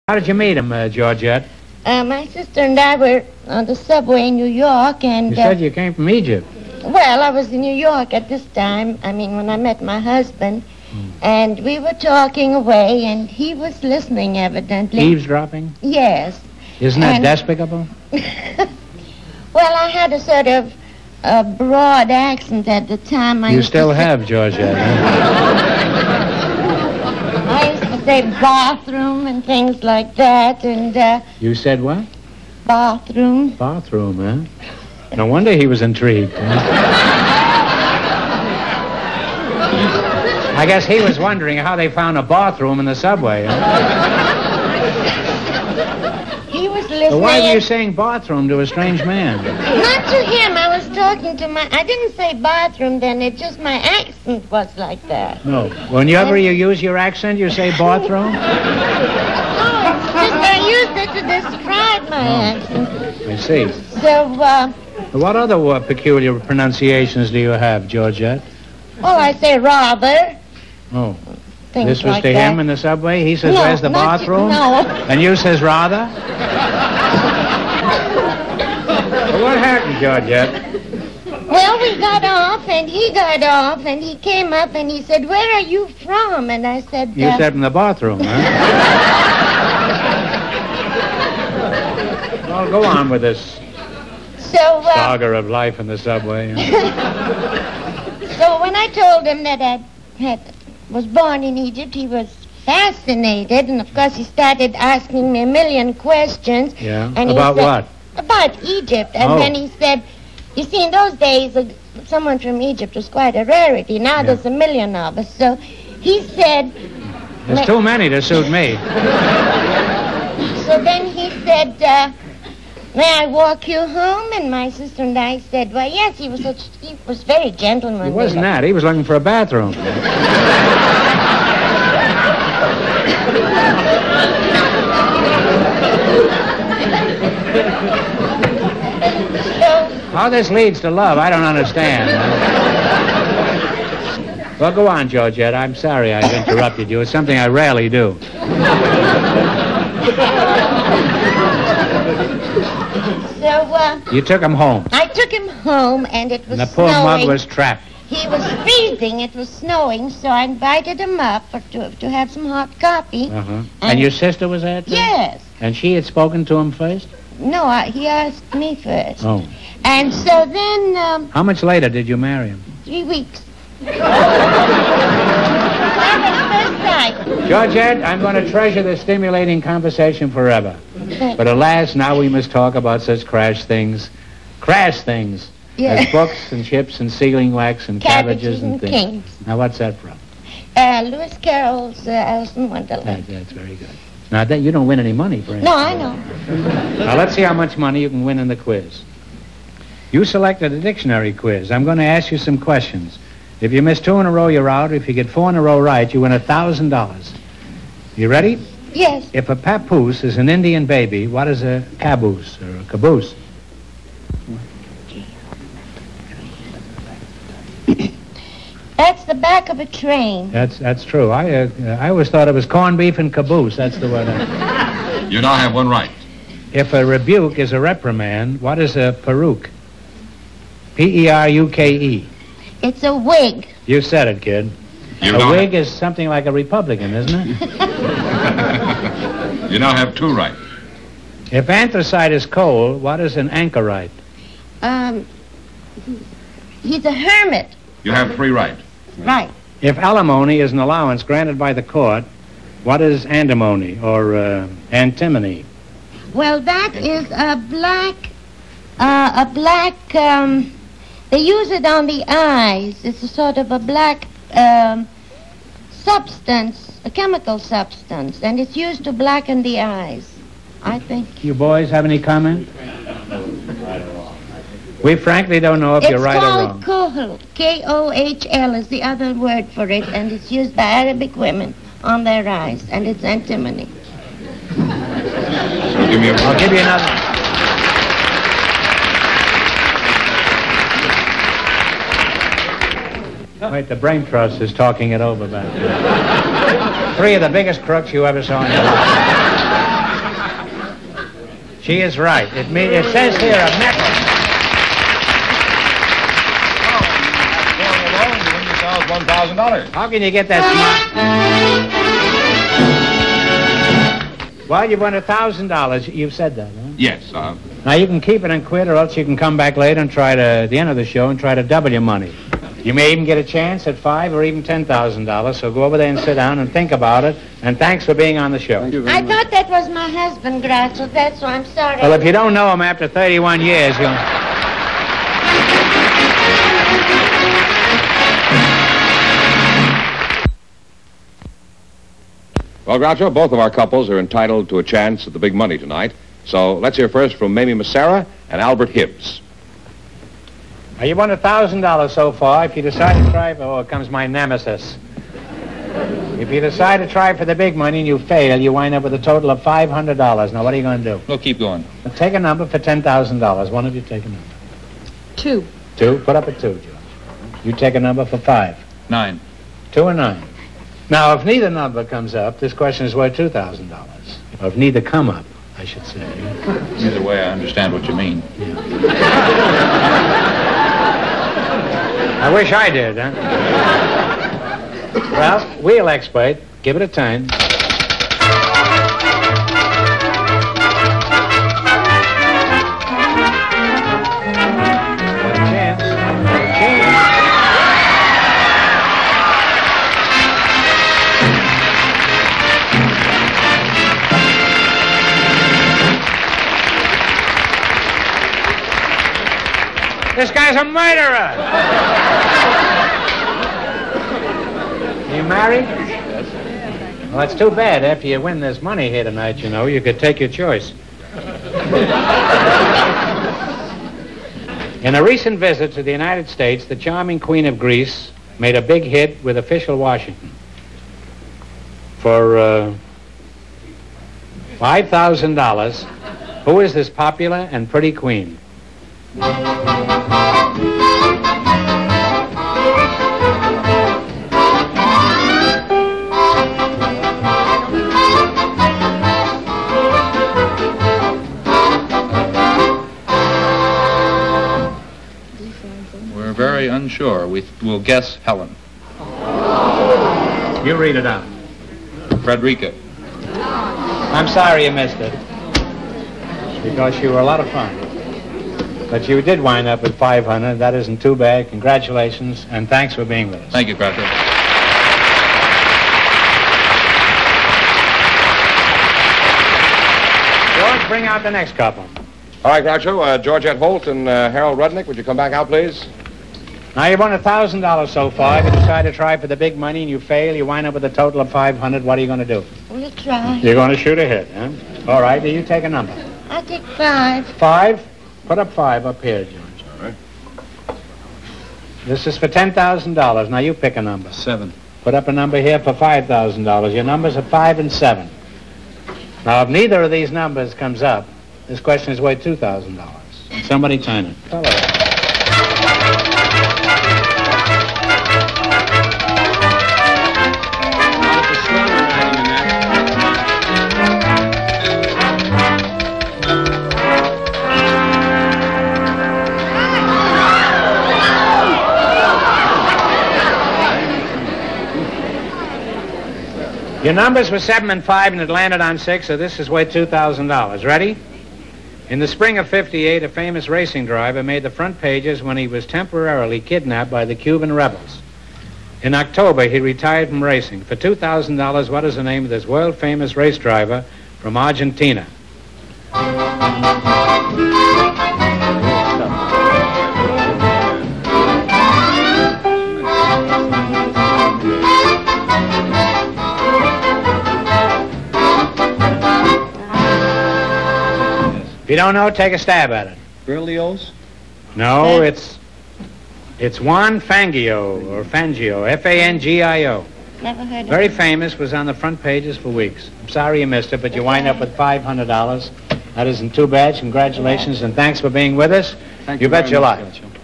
How did you meet him, Georgette? My sister and I were on the subway in New York, and... You said you came from Egypt. Well, I was in New York at this time, when I met my husband, and we were talking away, and he was listening, evidently. Eavesdropping? Yes. Isn't that despicable? Well, I had a sort of broad accent at the time. You still have, Georgette, huh? I used to say bathroom and things like that, and... You said what? Bathroom. Bathroom, huh? No wonder he was intrigued. Huh? I guess he was wondering how they found a bathroom in the subway. Huh? He was listening... So why were you saying bathroom to a strange man? Not to him. I was talking to my... I didn't say bathroom then. It just my accent was like that. No. Whenever you use your accent, you say bathroom? Oh, it's just I used it to describe my accent. I see. So, What other peculiar pronunciations do you have, Georgette? well, I say rather. Oh. Things This was like to that. him in the subway? He says, No, where's the not bathroom? no. And you says, rather? Well, what happened, Georgette? Well, we got off, and he got off, and he came up, and he said, where are you from? And I said... You said from the bathroom, huh? Well, go on with this saga of life in the subway. So when I told him that I was born in Egypt, he was fascinated, and of course he started asking me a million questions. Yeah, and about what? About Egypt. And then he said, you see, in those days, someone from Egypt was quite a rarity. Now there's a million of us. So he said... There's too many to suit me. So then he said, may I walk you home? And my sister and I said, well, yes, he was very gentlemanly. It wasn't that. He was looking for a bathroom. How this leads to love, I don't understand. Well, go on, Georgette. I'm sorry I've interrupted you. It's something I rarely do. So, you took him home. I took him home, and it was And the poor snowing. mug was trapped. He was freezing. It was snowing, so I invited him up to have some hot coffee. Uh-huh. And your sister was there, too? Yes. And she had spoken to him first? No, he asked me first. Oh. And so then... How much later did you marry him? 3 weeks. That was first sight. Georgette, I'm going to treasure this stimulating conversation forever. But alas, now we must talk about such crash things. Crash things. Yeah. As books and chips and sealing wax and cabbages and things. Kings. Now, what's that from? Lewis Carroll's Alice in Wonderland. That's very good. Now, that you don't win any money for it. No, I know. Now, let's see how much money you can win in the quiz. You selected a dictionary quiz. I'm going to ask you some questions. If you miss 2 in a row, you're out. If you get 4 in a row right, you win $1,000. You ready? Yes. If a papoose is an Indian baby, what is a caboose or a caboose? That's the back of a train. That's true. I always thought it was corned beef and caboose. That's the word. You now have one right. If a rebuke is a reprimand, what is a peruke? P-E-R-U-K-E. It's a wig. You said it, kid. A wig is something like a Republican, isn't it? You now have 2 right. If anthracite is coal, what is an anchorite? He's a hermit. You have 3 right. Right. If alimony is an allowance granted by the court, what is antimony or antimony? Well, that is a black, they use it on the eyes. It's a sort of a black substance, a chemical substance, and it's used to blacken the eyes, I think. You boys have any comment? We frankly don't know if you're right or wrong. It's called kohl. K-O-H-L is the other word for it, and it's used by Arabic women on their eyes, and it's antimony. I'll give you another. Wait, the brain trust is talking it over back there. 3 of the biggest crooks you ever saw in your life. She is right. It says here a nickel. $1,000. How can you get that smart? Well, you won $1,000. You've said that, huh? Yes, Now, you can keep it and quit, or else you can come back later and try to, at the end of the show, and try to double your money. You may even get a chance at $5,000 or even $10,000, so go over there and sit down and think about it, and thanks for being on the show. I thought that was my husband, Groucho. That's why I'm sorry. Well, if you don't know him after 31 years, you'll... Well, Groucho, both of our couples are entitled to a chance at the big money tonight. So let's hear first from Mamie Massera and Albert Hibbs. Now, you won $1,000 so far. If you decide to try... Oh, here comes my nemesis. If you decide to try for the big money and you fail, you wind up with a total of $500. Now, what are you going to do? We'll keep going. Well, take a number for $10,000. One of you take a number. 2. 2? Put up a 2, George. You take a number for 5. 9. 2 and 9. Now, if neither number comes up, this question is worth $2,000. Or if neither come up, I should say. Either way, I understand what you mean. I wish I did, huh? Well, wheel expert. Give it a turn. This guy's a murderer! You married? Well, that's too bad. After you win this money here tonight, you know, you could take your choice. In a recent visit to the United States, the charming Queen of Greece made a big hit with official Washington. For $5,000, who is this popular and pretty queen? We're very unsure. We'll guess Helen. You read it out. Frederica. I'm sorry you missed it. Because you were a lot of fun. But you did wind up with $500. That isn't too bad. Congratulations, and thanks for being with us. Thank you, Groucho. George, bring out the next couple. All right, Groucho, Georgette Holt and Harold Rudnick, would you come back out, please? Now, you won $1,000 so far. If you decide to try for the big money and you fail, you wind up with a total of $500. What are you going to do? We'll try. You're going to shoot a hit, huh? All right, do you take a number? I'll take 5. 5? Put up 5 up here, George. All right. This is for $10,000. Now, you pick a number. 7. Put up a number here for $5,000. Your numbers are 5 and 7. Now, if neither of these numbers comes up, this question is worth $2,000. Somebody turn it. Hello. Your numbers were 7 and 5, and it landed on 6, so this is worth $2,000. Ready? In the spring of '58, a famous racing driver made the front pages when he was temporarily kidnapped by the Cuban rebels. In October, he retired from racing. For $2,000, what is the name of this world-famous race driver from Argentina? If you don't know, take a stab at it. Berlioz? No, it's Juan Fangio, or Fangio, F-A-N-G-I-O. Never heard of Very it. famous, was on the front pages for weeks. I'm sorry you missed it, but you wind up with $500. That isn't too bad. Congratulations, and thanks for being with us. Thank You bet very your much, life. Groucho.